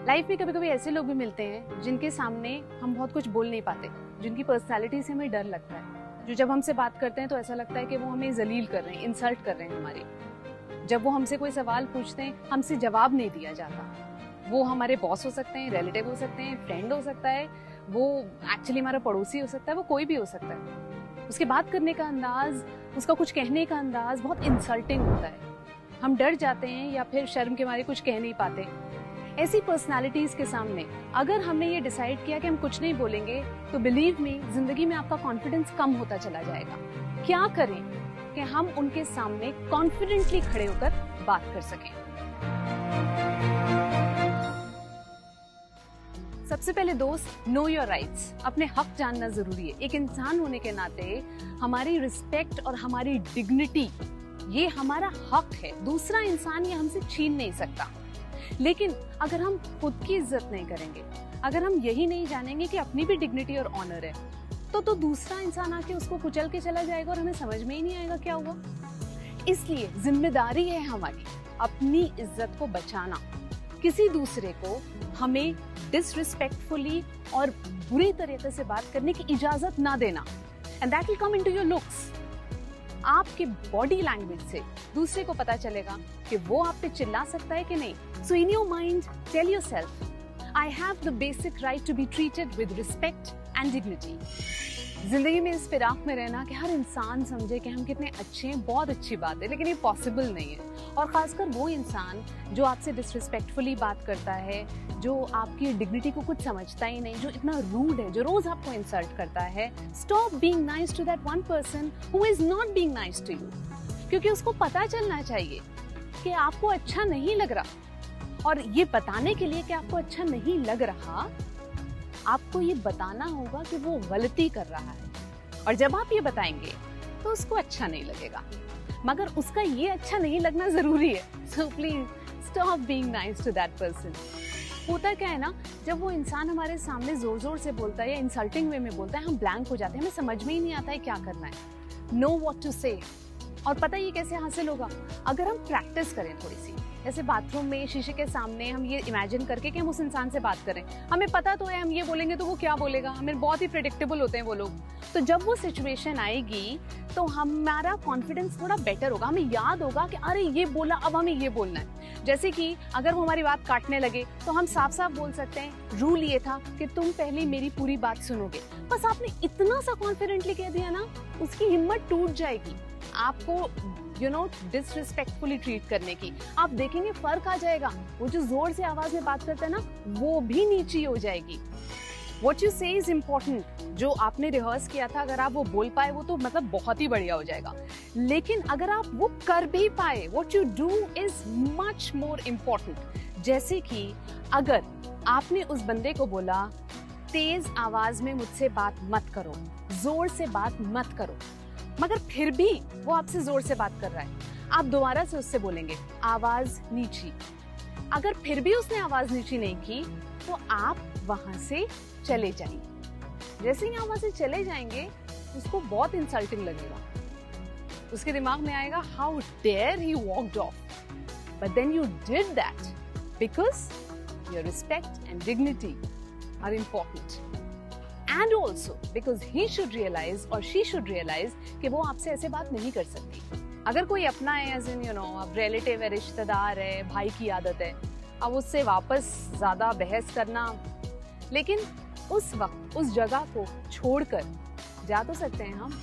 Life में कभी कभी ऐसे लोग भी मिलते हैं जिनके सामने हम बहुत कुछ बोल नहीं पाते, जिनकी पर्सनालिटी से हमें डर लगता है, जो जब हमसे बात करते हैं तो ऐसा लगता है कि वो हमें जलील कर रहे हैं, इंसल्ट कर रहे हैं हमारी। जब वो हमसे कोई सवाल पूछते हैं हमसे जवाब नहीं दिया जाता। वो हमारे बॉस हो सकते हैं, रिलेटिव हो सकते हैं, फ्रेंड हो सकता है, वो एक्चुअली हमारा पड़ोसी हो सकता है, वो कोई भी हो सकता है। उसके बात करने का अंदाज, उसका कुछ कहने का अंदाज बहुत इंसल्टिंग होता है। हम डर जाते हैं या फिर शर्म के मारे कुछ कह नहीं पाते। ऐसी पर्सनालिटीज के सामने अगर हमने ये डिसाइड किया कि हम कुछ नहीं बोलेंगे तो बिलीव मी, जिंदगी में आपका कॉन्फिडेंस कम होता चला जाएगा। क्या करें कि हम उनके सामने कॉन्फिडेंटली खड़े होकर बात कर सकें। सबसे पहले दोस्त, नो योर राइट्स। अपने हक जानना जरूरी है। एक इंसान होने के नाते हमारी रिस्पेक्ट और हमारी डिग्निटी, ये हमारा हक है। दूसरा इंसान ये हमसे छीन नहीं सकता। लेकिन अगर हम खुद की इज्जत नहीं करेंगे, अगर हम यही नहीं जानेंगे कि अपनी भी डिग्निटी और ऑनर है, तो दूसरा इंसान आके उसको कुचल के चला जाएगा और हमें समझ में ही नहीं आएगा क्या हुआ। इसलिए जिम्मेदारी है हमारी अपनी इज्जत को बचाना। किसी दूसरे को हमें डिसरिस्पेक्टफुली और बुरी तरीके से बात करने की इजाजत ना देना। And that will come into your looks. आपके बॉडी लैंग्वेज से दूसरे को पता चलेगा कि वो आप पे चिल्ला सकता है कि नहीं। So in your mind tell yourself, I have the basic right to be treated with respect and dignity. जिंदगी में इस फिराक में रहना कि हर इंसान समझे कि हम कितने अच्छे हैं, बहुत अच्छी बात है, लेकिन ये पॉसिबल नहीं है। और खासकर वो इंसान जो आपसे डिसरिस्पेक्टफुली बात करता है, जो आपकी डिग्निटी को कुछ समझता ही नहीं, जो इतना रूड है, जो रोज आपको इंसल्ट करता है। Stop being nice to that one person who is not being nice to you. क्योंकि उसको पता चलना चाहिए कि आपको अच्छा नहीं लग रहा। और ये बताने के लिए कि आपको अच्छा नहीं लग रहा, आपको ये बताना होगा कि वो गलती कर रहा है। और जब आप ये बताएंगे तो उसको अच्छा नहीं लगेगा, मगर उसका ये अच्छा नहीं लगना जरूरी है। So please stop being nice to that person. होता क्या है ना, जब वो इंसान हमारे सामने जोर जोर से बोलता है या इंसल्टिंग वे में बोलता है, हम ब्लैंक हो जाते हैं, हमें समझ में ही नहीं आता है क्या करना है। नो व्हाट टू से। और पता ये कैसे हासिल होगा? अगर हम प्रैक्टिस करें थोड़ी सी, जैसे बाथरूम में शीशे के सामने हम ये इमेजिन करके कि हम उस इंसान से बात करें। हमें पता तो है हम ये बोलेंगे तो वो क्या बोलेगा, हमें बहुत ही प्रेडिक्टेबल होते हैं वो लोग। तो जब वो सिचुएशन आएगी तो हमारा कॉन्फिडेंस थोड़ा बेटर होगा। हमें याद होगा कि अरे ये बोला, अब हमें ये बोलना है। जैसे कि अगर वो हमारी बात काटने लगे तो हम साफ साफ बोल सकते हैं, रूल ये था कि तुम पहले मेरी पूरी बात सुनोगे। बस आपने इतना सा कॉन्फिडेंटली कह दिया ना, उसकी हिम्मत टूट जाएगी आपको डिसरिस्पेक्टफुली ट्रीट करने की। आप देखेंगे फर्क आ जाएगा। वो जो जोर से आवाज में बात करता है ना, वो भी नीची हो जाएगी। What you say is important। जो आपने रिहर्स किया था, अगर आप वो बोल पाए वो तो मतलब बहुत ही बढ़िया हो जाएगा। लेकिन अगर आप वो कर भी पाए, what you do is much more important। जैसे कि अगर आपने उस बंदे को बोला, तेज आवाज में मुझसे बात मत करो, जोर से बात मत करो, मगर फिर भी वो आपसे जोर से बात कर रहा है, आप दोबारा से उससे बोलेंगे आवाज नीची। अगर फिर भी उसने आवाज नीची नहीं की तो आप वहां से चले जाइए। जैसे ही वहां से चले जाएंगे, उसको बहुत इंसल्टिंग लगेगा। उसके दिमाग में आएगा, how dare he walked off, but then you did that because your respect and dignity are important. And also because he should realize or she should realize कि वो आपसे ऐसे बात नहीं कर सकती। अगर कोई अपना है, as in अब रिलेटिव है, रिश्तेदार है, भाई की आदत है, अब उससे वापस ज्यादा बहस करना। लेकिन उस वक्त उस जगह को छोड़कर जा तो सकते हैं हम।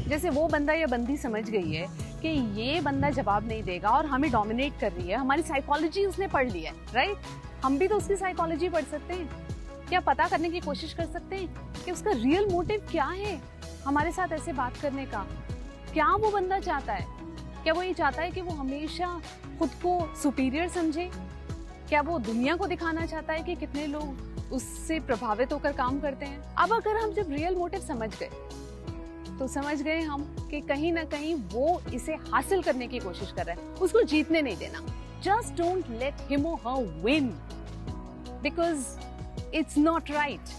जैसे वो बंदा या बंदी समझ गई है कि ये बंदा जवाब नहीं देगा और हमें डोमिनेट कर रही है, हमारी साइकोलॉजी उसने पढ़ ली है, राइट? हम भी तो उसकी साइकोलॉजी पढ़ सकते हैं। क्या पता करने की कोशिश कर सकते हैं कि उसका रियल मोटिव क्या है हमारे साथ ऐसे बात करने का। क्या वो बंदा चाहता है? क्या वो ये चाहता है कि वो हमेशा खुद को सुपीरियर समझे? क्या वो दुनिया को दिखाना चाहता है कि कितने लोग उससे प्रभावित होकर काम करते हैं? अब अगर हम जब रियल मोटिव समझ गए तो समझ गए हम कि कहीं ना कहीं वो इसे हासिल करने की कोशिश कर रहा है, उसको जीतने नहीं देना। Just don't let him or her win, because it's not right.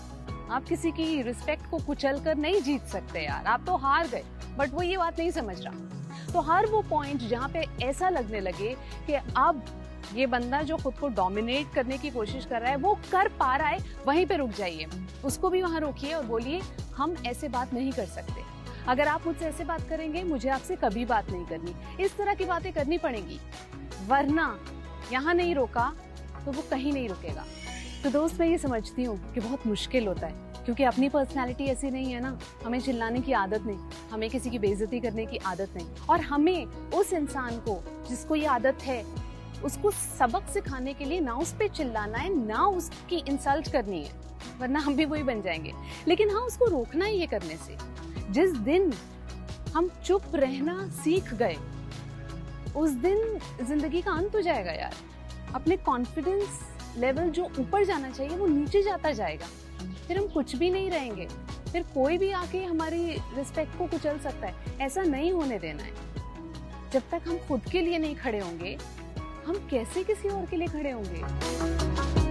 आप किसी की रिस्पेक्ट को कुचल कर नहीं जीत सकते यार, आप तो हार गए। बट वो ये बात नहीं समझ रहा। तो हर वो पॉइंट जहाँ पे ऐसा लगने लगे कि अब ये बंदा जो खुद को डोमिनेट करने की कोशिश कर रहा है वो कर पा रहा है, वहीं पे रुक जाइए, उसको भी वहां रोकिए और बोलिए हम ऐसे बात नहीं कर सकते। अगर आप मुझसे ऐसे बात करेंगे, मुझे आपसे कभी बात नहीं करनी। इस तरह की बातें करनी पड़ेंगी, वरना यहाँ नहीं रोका तो वो कहीं नहीं रुकेगा। तो दोस्त, मैं ये समझती हूँ कि बहुत मुश्किल होता है, क्योंकि अपनी पर्सनालिटी ऐसी नहीं है ना। हमें चिल्लाने की आदत नहीं, हमें किसी की बेइज्जती करने की आदत नहीं, और हमें उस इंसान को जिसको ये आदत है उसको सबक सिखाने के लिए ना उस पे चिल्लाना है, ना उसकी इंसल्ट करनी है, वरना हम भी वही बन जाएंगे। लेकिन हाँ, उसको रोकना ही ये करने से। जिस दिन हम चुप रहना सीख गए, उस दिन जिंदगी का अंत हो जाएगा यार। अपने कॉन्फिडेंस लेवल जो ऊपर जाना चाहिए वो नीचे जाता जाएगा, फिर हम कुछ भी नहीं रहेंगे, फिर कोई भी आके हमारी रिस्पेक्ट को कुचल सकता है। ऐसा नहीं होने देना है। जब तक हम खुद के लिए नहीं खड़े होंगे, हम कैसे किसी और के लिए खड़े होंगे।